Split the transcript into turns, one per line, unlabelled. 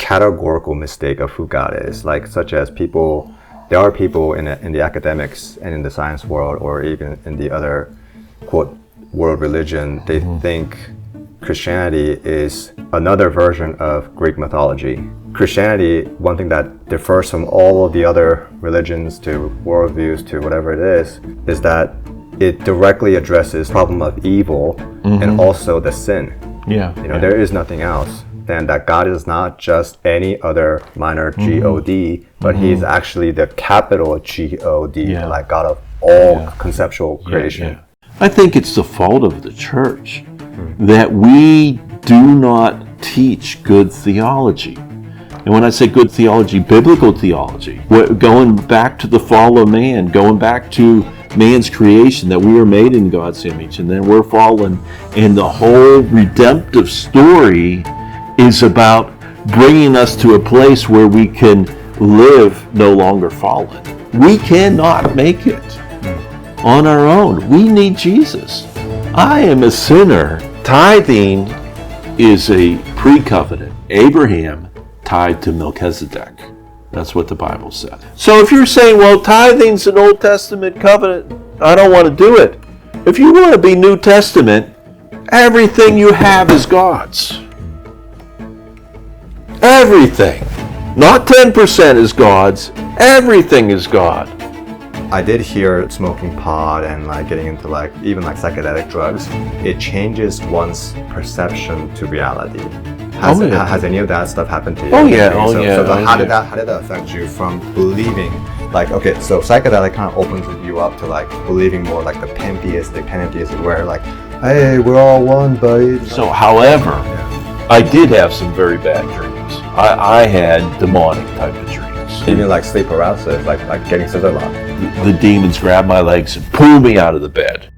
categorical mistake of who God is, like such as there are people in the academics and in the science world, or even in the other quote world religion, they think Christianity is another version of Greek mythology. Christianity, one thing that differs from all of the other religions to worldviews to whatever it is that it directly addresses the problem of evil and also the sin. There is nothing else than that God is not just any other minor God, but He's actually the capital God, like God of all conceptual creation.
I think it's the fault of the church that we do not teach good theology. And when I say good theology, biblical theology, going back to the fall of man, going back to man's creation, that we were made in God's image, and then we're fallen, and the whole redemptive story is about bringing us to a place where we can live no longer fallen. We cannot make it on our own. We need Jesus. I am a sinner. Tithing is a pre-covenant. Abraham tied to Melchizedek. That's what the Bible says. So if you're saying, well, tithing's an Old Testament covenant, I don't want to do it. If you want to be New Testament, everything you have is God's. Everything. Not 10% is God's. Everything is God.
I did hear smoking pot and like getting into like even like psychedelic drugs, it changes one's perception to reality. Has any of that stuff happened to you? So how did that affect you from believing, like, okay, so psychedelic kind of opens you up to like believing more like the pantheistic, where like, hey, we're all one, buddy.
So however, I did have some very bad dreams. I had demonic type of dreams.
Even like sleep paralysis, like getting scissor locked.
The demons grabbed my legs and pulled me out of the bed.